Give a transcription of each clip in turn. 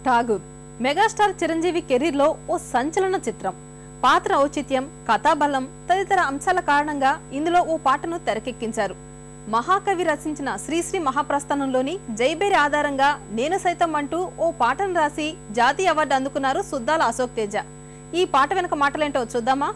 Tagore megastar Chiranjeevi కెరీర్లో ఓ సంచలన చిత్రం. పాత్ర ఔచిత్యం, కథాబలం తదితర అంశాల కారణంగా ఇందులో ఓ పాటను తెరకెక్కించారు. మహాకవి రచించిన శ్రీశ్రీ మహాప్రస్థానంలోని జైబేరి ఆధారంగా నేను సైతం అంటూ ఓ పాటను రాసి జాతీయ అవార్డు అందుకున్నారు సుద్దాల అశోక్ తేజ. ఈ పాట వెనక మాటలేంటో చూద్దామా?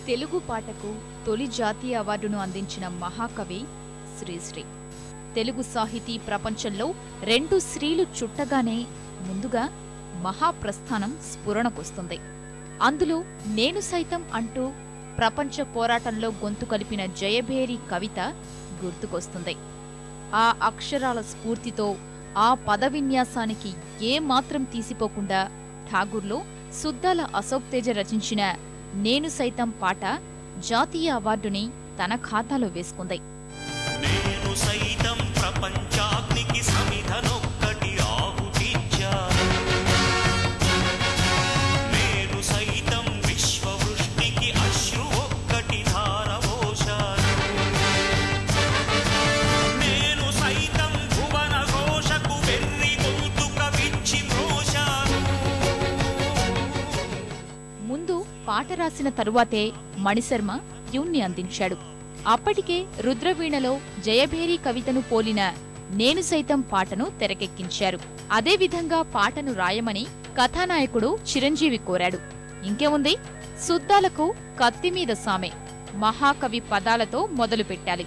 తెలుగు పాటకు తొలి జాతీయ అవార్డును అందించిన మహాకవి శ్రీశ్రీ. తెలుగు సాహితీ ప్రపంచంలో రెండు శ్రీలు చుట్టగానే ముందుగా మహాప్రస్థానం స్ఫురణకొస్తుంది. అందులో నేను సైతం అంటూ ప్రపంచ పోరాటంలో గొంతు కలిపిన జయభేరి కవిత గుర్తుకొస్తుంది. ఆ అక్షరాల స్ఫూర్తితో ఆ పదవిన్యాసానికి ఏమాత్రం తీసిపోకుండా ఠాగూర్లో సుద్దాల అశోక్ తేజ రచించిన నేను సైతం పాట జాతీయ అవార్డుని తన ఖాతాలో వేసుకుంది. నేను సైతం ప్రపంచాగ్నికి సమిధనొక్కటి ఆహుతిచ్చాను, నేను సైతం విశ్వవృష్టికి అశ్రు ఒక్కటి ధారపోశాను, నేను సైతం భువన ఘోషకు వెర్రి గొంతుక విచ్చి మ్రోశాను. ముందు పాట రాసిన తరువాతే మణిశర్మ ట్యూన్ని అందించాడు. అప్పటికే రుద్రవీణలో జయభేరి కవితను పోలిన నేను సైతం పాటను తెరకెక్కించారు. అదేవిధంగా పాటను రాయమని కథానాయకుడు చిరంజీవి కోరాడు. ఇంకేముంది, సుద్దాలకు కత్తిమీద సామె, మహాకవి పదాలతో మొదలుపెట్టాలి.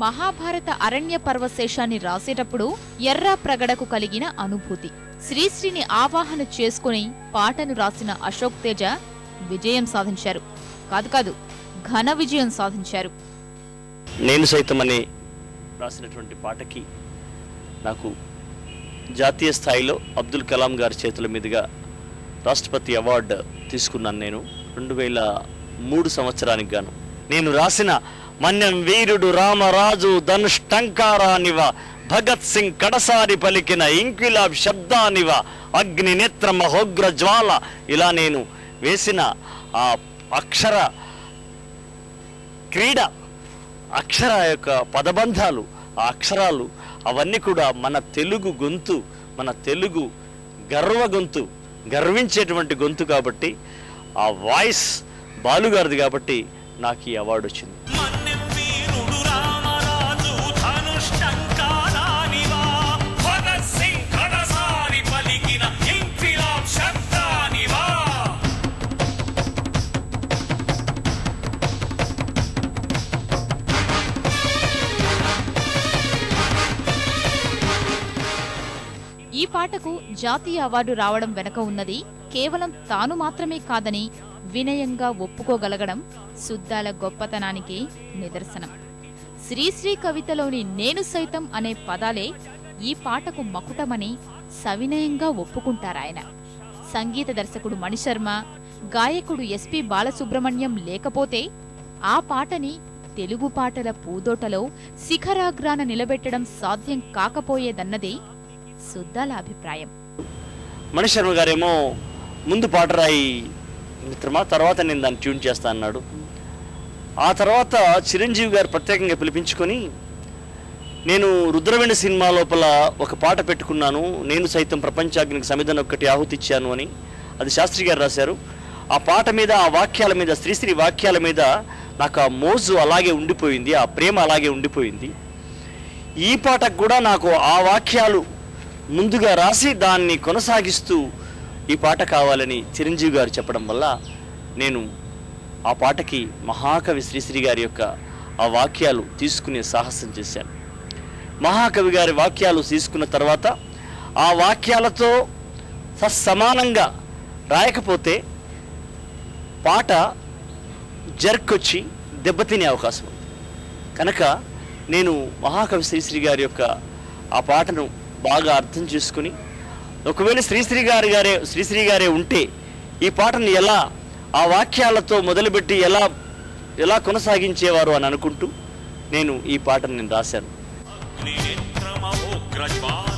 మహాభారత అరణ్య పర్వశేషాన్ని రాసేటప్పుడు ఎర్రా ప్రగడకు కలిగిన అనుభూతి. శ్రీశ్రీని ఆవాహన చేసుకుని పాటను రాసిన అశోక్ తేజ విజయం సాధించారు. కాదు ఘన విజయం సాధించారు. నేను సైతం అని రాసినటువంటి పాటకి నాకు జాతీయ స్థాయిలో అబ్దుల్ కలాం గారి చేతుల మీదుగా రాష్ట్రపతి అవార్డు తీసుకున్నాను. నేను 2003 సంవత్సరానికి గాను నేను రాసిన మన్యం వీరుడు రామరాజు ధనుష్టంకారానివ, భగత్ సింగ్ కడసారి పలికిన ఇంక్విలాబ్ శబ్దానివ, అగ్ని నేత్ర మహోగ్ర జ్వాల, ఇలా నేను వేసిన ఆ అక్షర క్రీడ, అక్షర యొక్క పదబంధాలు, ఆ అక్షరాలు అవన్నీ కూడా మన తెలుగు గొంతు, మన తెలుగు గర్వ గొంతు, గర్వించేటువంటి గొంతు కాబట్టి, ఆ వాయిస్ బాలుగారిది కాబట్టి నాకు ఈ అవార్డు వచ్చింది. ఈ పాటకు జాతీయ అవార్డు రావడం వెనక ఉన్నది కేవలం తాను మాత్రమే కాదని వినయంగా ఒప్పుకోగలగడం సుద్దాల గొప్పతనానికి నిదర్శనం. శ్రీశ్రీ కవితలోని నేను సైతం అనే పదాలే ఈ పాటకు మకుటమని సవినయంగా ఒప్పుకుంటారాయన. సంగీత దర్శకుడు మణిశర్మ, గాయకుడు ఎస్పి బాలసుబ్రహ్మణ్యం లేకపోతే ఆ పాటని తెలుగు పాటల పూదోటలో శిఖరాగ్రాన నిలబెట్టడం సాధ్యం కాకపోయేదన్నది సుద్దాల అభిప్రాయం. మణిశర్మ గారేమో ముందు పాట రాయి మిత్రమా, తర్వాత నేను దాన్ని ట్యూన్ చేస్తా అన్నాడు. ఆ తర్వాత చిరంజీవి గారు ప్రత్యేకంగా పిలిపించుకొని, నేను రుద్రవీణ సినిమా లోపల ఒక పాట పెట్టుకున్నాను, నేను సైతం ప్రపంచాగ్నికి సమిధనొక్కటి ఆహుతిచ్చాను అని. అది శాస్త్రి గారు రాశారు. ఆ పాట మీద, ఆ వాక్యాల మీద, శ్రీశ్రీ వాక్యాల మీద నాకు ఆ మోజు అలాగే ఉండిపోయింది, ఆ ప్రేమ అలాగే ఉండిపోయింది. ఈ పాటకు కూడా నాకు ఆ వాక్యాలు ముందుగా రాసి దాన్ని కొనసాగిస్తూ ఈ పాట కావాలని చిరంజీవి గారు చెప్పడం వల్ల నేను ఆ పాటకి మహాకవి శ్రీశ్రీ గారి యొక్క ఆ వాక్యాలు తీసుకునే సాహసం చేశాను. మహాకవి గారి వాక్యాలు తీసుకున్న తర్వాత ఆ వాక్యాలతో సమానంగా రాయకపోతే పాట జర్కొచ్చి దెబ్బతినే అవకాశం ఉంది. కనుక నేను మహాకవి శ్రీశ్రీ గారి యొక్క ఆ పాటను బాగా అర్థం చేసుకుని, ఒకవేళ శ్రీశ్రీ గారే ఉంటే ఈ పాటను ఎలా ఆ వాక్యాలతో మొదలుపెట్టి ఎలా కొనసాగించేవారు అని అనుకుంటూ నేను ఈ పాటను రాశాను. అగ్నినేత్రమోగ్రజ్వాల